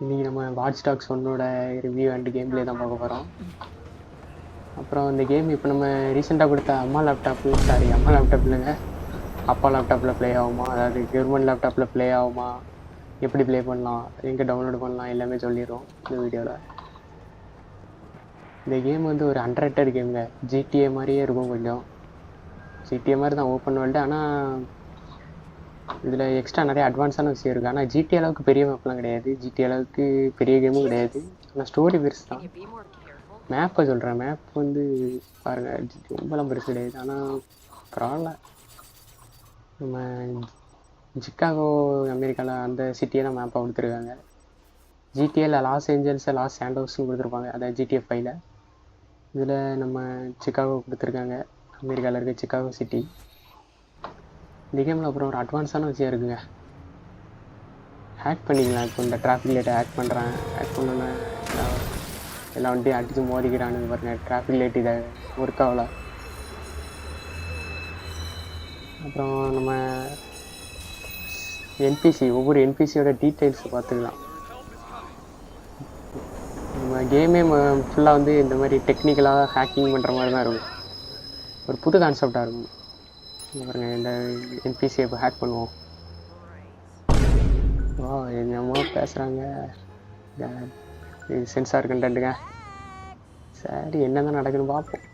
இன்றைக்கி நம்ம Watch Dogs 1ஓட ரிவ்யூ அண்ட் கேம் ப்ளே தான் பார்க்க போகிறோம். அப்புறம் இந்த கேம் இப்போ நம்ம ரீசெண்டாக கொடுத்த அம்மா லேப்டாப் இல்லைங்க, அப்பா லேப்டாப்பில் ப்ளே ஆகுமா, அதாவது கவர்மெண்ட் லேப்டாப்பில் ப்ளே ஆகுமா, எப்படி ப்ளே பண்ணலாம், எங்கே டவுன்லோட் பண்ணலாம் எல்லாமே சொல்லிடுறோம் இந்த வீடியோவில். இந்த கேம் வந்து ஒரு அண்டர்ரேட்டட் கேமுங்க. ஜிடிஏ மாதிரியே இருக்கும், கொஞ்சம் ஜிடிஏ மாதிரி தான் ஓப்பன் வேர்ல்டு. ஆனால் இதில் எக்ஸ்ட்ரா நிறைய அட்வான்ஸான விஷயம் இருக்குது. ஆனால் ஜிடி அளவுக்கு பெரிய மேப்லாம் கிடையாது, ஜிடி அளவுக்கு பெரிய கேமும் கிடையாது. ஆனால் ஸ்டோரி பெருசு தான். மேப்பை சொல்கிறேன், மேப் வந்து பாருங்கள், ரொம்பலாம் பெருசு கிடையாது, ஆனால் பரவாயில்ல. நம்ம சிக்காகோ அமெரிக்காவில் அந்த சிட்டியை தான் மேப்பாக கொடுத்துருக்காங்க. ஜிடிஏல லாஸ் ஏஞ்சல்ஸை லாஸ் சாண்டோஸ்னு கொடுத்துருப்பாங்க, அதாவது ஜிடிஎஃப் 5ல். இதில் நம்ம சிக்காகோ கொடுத்துருக்காங்க, அமெரிக்காவில் இருக்க சிக்காகோ சிட்டி. இந்த கேமில் அப்புறம் ஒரு அட்வான்ஸான விஷயம் இருக்குங்க, ஹேக் பண்ணிக்கலாம். இப்போ இந்த டிராஃபிக் லைட்டை ஹேக் பண்ணுறேன், ஹேக் பண்ணோன்னே எல்லா வண்டியும் அடித்து மோதிக்கிறான்னு பாருங்கள். டிராஃபிக் லைட் இதை ஒர்க் ஆகல. அப்புறம் நம்ம என்பிசி, ஒவ்வொரு என்பிசியோட டீட்டெயில்ஸ் பார்த்துக்கலாம். நம்ம கேமே ஃபுல்லாக வந்து இந்த மாதிரி டெக்னிக்கலாக ஹேக்கிங் பண்ணுற மாதிரி தான் இருக்கும். ஒரு புது கான்செப்டாக இருக்கும். பாருங்கள், இந்த என்பிசியை இப்போ ஹேக் பண்ணுவோம். வா, என்னமோ பேசுகிறாங்க, இது சென்சார் கண்டென்ட்டுங்க. சரி, என்ன தான் நடக்குதுன்னு பார்ப்போம்.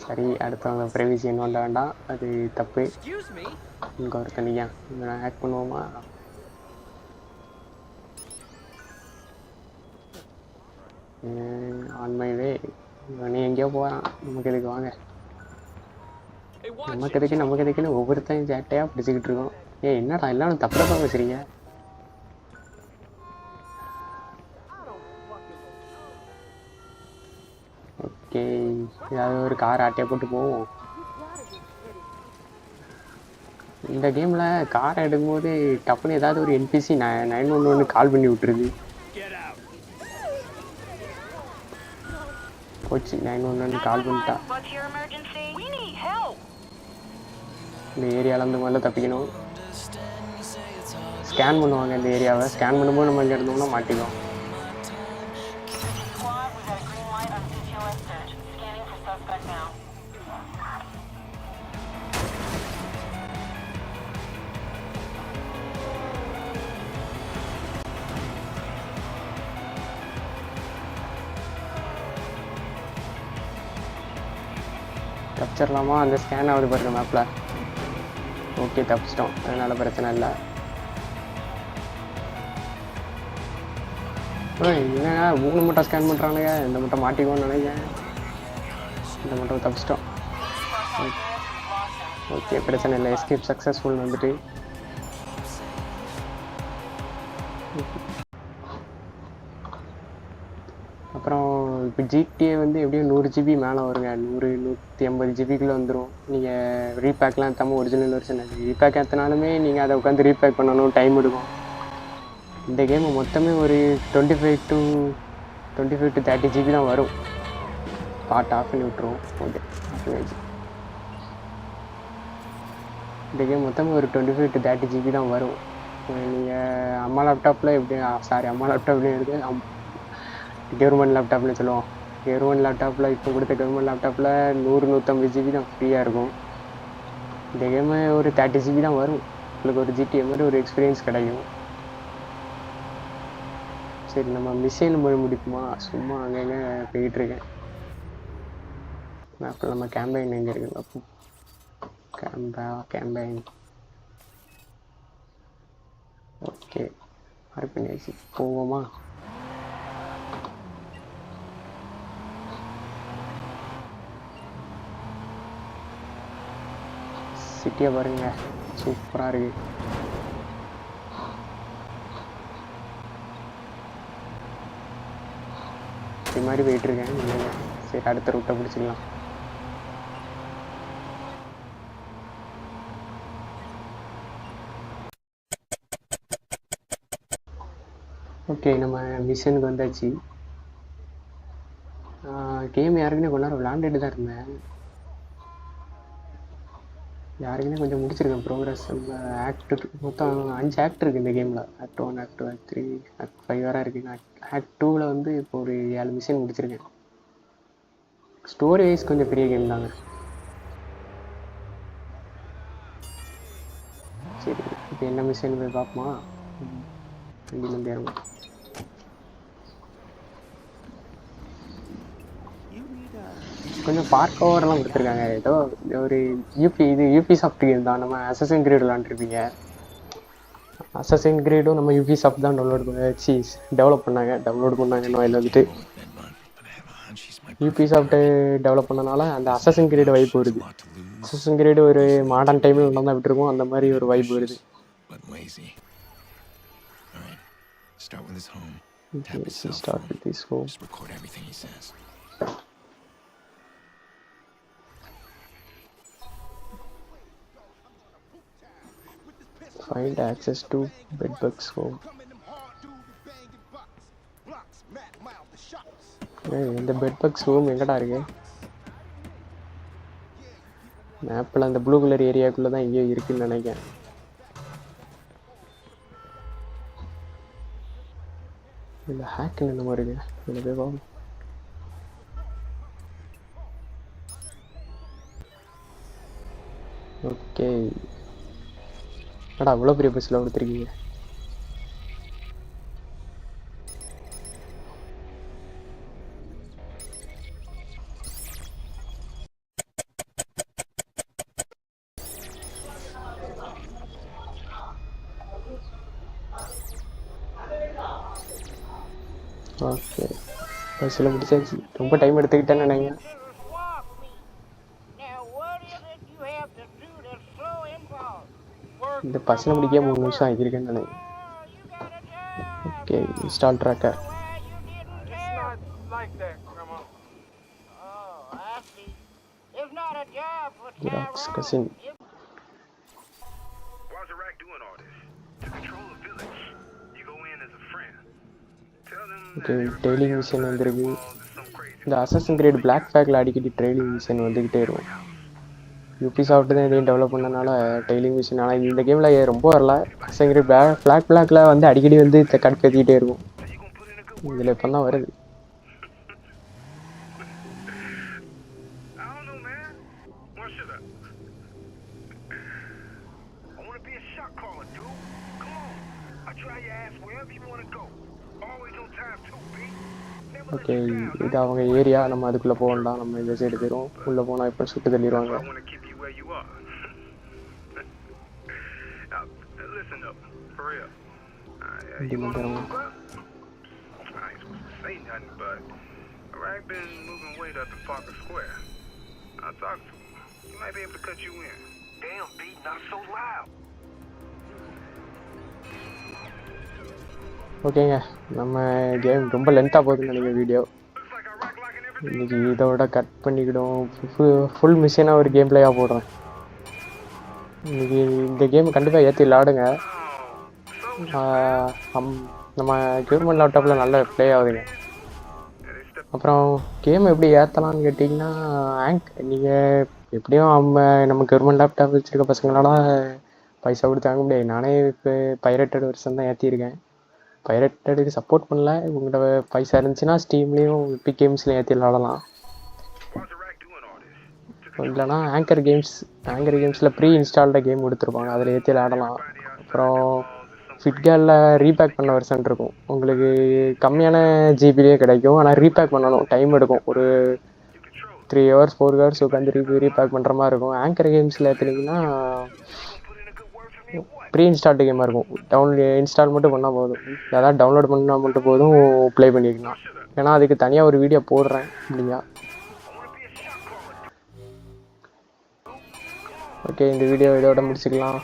சரி, அடுத்தவங்க ப்ரைவசி என்ன பண்ண வேண்டாம், அது தப்பு. இங்கே ஒரு தனியா இங்கே நான் ஹேக் பண்ணுவோமா? On my way. நீ எங்கேயோ போகிறான், நமக்கு எதுக்கு, வாங்க. நமக்கு எதுக்குன்னு ஒவ்வொருத்தையும் சேட்டையாக பிடிச்சிக்கிட்டு இருக்கோம். என்னடா எல்லாரும் தப்பு தப்பாக பேசுகிறீங்க? ஓகே, ஏதாவது ஒரு கார் ஆட்டையை போட்டு போவோம். இந்த கேமில் காரை எடுக்கும்போது டப்புன்னு ஏதாவது ஒரு என்பிசி 911 கால் பண்ணி விட்டுருது. போச்சு, 911 கால் பண்ணிட்டா. இந்த ஏரியாவிலேருந்து முதல்ல தப்பிக்கணும். ஸ்கேன் பண்ணுவாங்க இந்த ஏரியாவை. ஸ்கேன் பண்ணும்போது நம்ம இங்கே இருந்தோம்னா மாட்டிக்குவோம். தப்பிச்சிடலாமா? அந்த ஸ்கேன் ஆகுது பாருங்க மேப்பில். ஓகே, தப்பிச்சிட்டோம், அதனால் பிரச்சனை இல்லை. என்னங்க 3 மட்டும் ஸ்கேன் பண்ணுறானுங்க, இந்த மட்டும் மாட்டிக்குவோன்னு நினைக்கிறேன். இந்த மட்டும் தப்பிச்சிட்டோம். ஓகே, பிரச்சனை இல்லை, எஸ்கேப் சக்ஸஸ்ஃபுல் வந்துட்டு. அப்புறம் இப்போ ஜிடிஏ வந்து எப்படியும் 100 GB மேலே வருங்க. 100-150 GBக்குள்ளே வந்துடும். நீங்கள் ரீபேக்லாம் ஏற்றாமல் ஒரிஜினல் வெர்ஷன் ரீபேக் ஏற்றினாலுமே நீங்கள் அதை உட்காந்து ரீபேக் பண்ணணும், டைம் எடுக்கும். இந்த கேமு மொத்தமே ஒரு 25 to 30 GB தான் வரும். பாட் ஆஃப் பண்ணி விட்ருவோம். ஓகே, இந்த கேம் மொத்தமே ஒரு 25 to 30 GB தான் வரும். நீங்கள் அம்மா லேப்டாப்பில் எப்படி, அம்மா லேப்டாப்லேயும் இருக்குது, கவர்மெண்ட் லேப்டாப்னு சொல்லுவோம். கவர்மெண்ட் லேப்டாப்பில் இப்போ கொடுத்த கவர்மெண்ட் லேப்டாப்பில் 100-150 GB தான் ஃப்ரீயாக இருக்கும். இந்த கேமு ஒரு 30 GB தான் வரும். உங்களுக்கு ஒரு ஜிடிஏ மாதிரி ஒரு எக்ஸ்பீரியன்ஸ் கிடைக்கும். சரி, நம்ம மிஷின் போய் முடிக்குமா? சும்மா அங்கங்கே போயிட்டுருக்கேன். அப்போ நம்ம கேம்பைன் எங்கே இருக்குது பார்ப்போம். கேம்பைன் ஓகே, மார்க் பண்ணியாச்சு, போவோமா? சிட்டியை பாருங்க, சூப்பராக இருக்கு. இது மாதிரி போயிட்டுருக்கேன். சரி, அடுத்த ரூட்டை பிடிச்சிக்கலாம். ஓகே, நம்ம மிஷனுக்கு வந்தாச்சு. கேம் யாருக்குன்னே கொஞ்ச நேரம் விளாண்டுட்டு தான் இருந்தேன். யாருக்குமே கொஞ்சம் முடிச்சிருக்கேன் ப்ரோக்ரஸ். நம்ம ஆக்ட் மொத்தம் 5 ஆக்ட் இருக்குது இந்த கேமில். ஆக்ட் 1, ஆக்ட் 2, ஆக்ட் 3, ஆக்ட் 5 வரை இருக்குது. நான் ஆக்ட் 2ல் வந்து இப்போ ஒரு 7 மிஷன் முடிச்சிருக்கேன். ஸ்டோரி வைஸ் கொஞ்சம் பெரிய கேம் தாங்க. சரி, இப்போ என்ன மிஷன் போய் பார்ப்போமா? வண்டியிலேருந்து இறங்கும். கொஞ்சம் பார்க் ஓவரெலாம் கொடுத்துருக்காங்க. ஏதோ ஒரு யூபி சாஃப்ட் கேம் தான். நம்ம அசசின் கிரீட் விளாண்டுருப்பீங்க. அசசின் கிரீடும் நம்ம யூபி சாஃப்ட் தான் டெவலப் பண்ணாங்க. நோயில் வந்துட்டு யூபி சாஃப்ட் டெவலப் பண்ணனால அந்த அசசின் கிரீடு வைப் வருது. அசசின் கிரீடு ஒரு மாடர்ன் டைமில் ஒன்றா தான் விட்டுருக்கோம். அந்த மாதிரி ஒரு வைப் வருது. Start with his home. Just record everything he says. Find access to Bedbugs home. இந்த பெட்பக்ஸ் ரூம் எங்கடா இருக்கு? மேப்பில் அந்த ப்ளூ கலர் ஏரியாக்குள்ளே தான் எங்கேயோ இருக்குன்னு நினைக்கிறேன். இந்த ஹேக்குன்னு என்ன மாதிரி இருக்கு? இதில் போய் பார்ப்போம். ஓகே, அடா அவ்வளோ பெரிய பஸ்ஸில் கொடுத்துருக்கீங்க. ஓகே, பஸ்ஸில் முடிச்சாச்சு. ரொம்ப டைம் எடுத்துக்கிட்டேன்னு நினைக்கிறேன். இந்த பஸ்ஸில் முடிக்க 3 நிமிஷம் ஆகியிருக்கேன்னு நினைக்கிறேன். Okay, install tracker. Xerox cousin. Okay, tailing mission வந்துருக்கு. இந்த அசசின் கிரீட் பிளாக் ஃபேக்கில் அடிக்கடி ட்ரெயிலிங் மிஷன் வந்துக்கிட்டே இருக்கும். யூபி சாஃப்ட் தான் இதையும் டெவலப் பண்ணனால டெய்லிங் மிஷன். ஆனால் இந்த கேமில் ரொம்ப வரல. அசசின் கிரீட் பிளாக்ல வந்து அடிக்கடி வந்து கடுப்பேற்றிக்கிட்டே இருக்கும். இதில் இப்போ தான் வருது. ஓகே, இது அவங்க ஏரியா. நம்ம அதுக்குள்ளே போகலாம். நம்ம இந்த சைடு போயிடும். உள்ளே போனால் இப்போ சுட்டு தள்ளிடுவாங்க. ஓகேங்க, நம்ம கேம் ரொம்ப லென்த்தாக போகுதுன்னு நினைக்கிறேன் வீடியோ. இன்றைக்கி இதோட கட் பண்ணிக்கிடும். ஃபுல் மிஷினாக ஒரு கேம் பிளேயாக போடுறேன். இன்றைக்கி இந்த கேம் கண்டிப்பாக ஏற்றி விளாடுங்க. நம்ம கவர்மெண்ட் லேப்டாப்பில் நல்லா ப்ளே ஆகுதுங்க. அப்புறம் கேம் எப்படி ஏற்றலான்னு கேட்டிங்கன்னா, நீங்கள் எப்படியும் நம்ம கவர்மெண்ட் லேப்டாப் வச்சுருக்க பசங்களால பைசா கொடுத்து வாங்க முடியாது. நானே இப்போ பைரேட்டட் வெர்ஷன் தான் ஏற்றிருக்கேன். பைரேட்டடுக்கு சப்போர்ட் பண்ணல. உங்கள்கிட்ட பைசா இருந்துச்சுன்னா ஸ்டீம்லேயும் எபிக் கேம்ஸ்லையும் ஏற்றி விளாடலாம். இல்லைனா ஆங்கர் கேம்ஸில் ப்ரீ இன்ஸ்டால்ட கேம் கொடுத்துருப்பாங்க, அதில் ஏற்றி விளாடலாம். அப்புறம் ஃபிட்கேலில் ரீபேக் பண்ண வெர்ஷன் இருக்கும். உங்களுக்கு கம்மியான ஜிபிலேயே கிடைக்கும். ஆனால் ரீபேக் பண்ணணும், டைம் எடுக்கும். ஒரு 3 hours 4 hours உட்காந்து ரீபேக் பண்ணுற மாதிரி இருக்கும். ஆங்கர் கேம்ஸில் ஏற்றுனீங்கன்னா ப்ரீ இன்ஸ்டால்டு கேமாக இருக்கும். இன்ஸ்டால் மட்டும் பண்ணால் போதும். அதாவது டவுன்லோட் பண்ணால் மட்டும் போதும், ப்ளே பண்ணிக்கலாம். ஏன்னா அதுக்கு தனியாக ஒரு வீடியோ போடுறேன் அப்படியா. ஓகே, இந்த வீடியோ இதோட முடிச்சுக்கலாம்.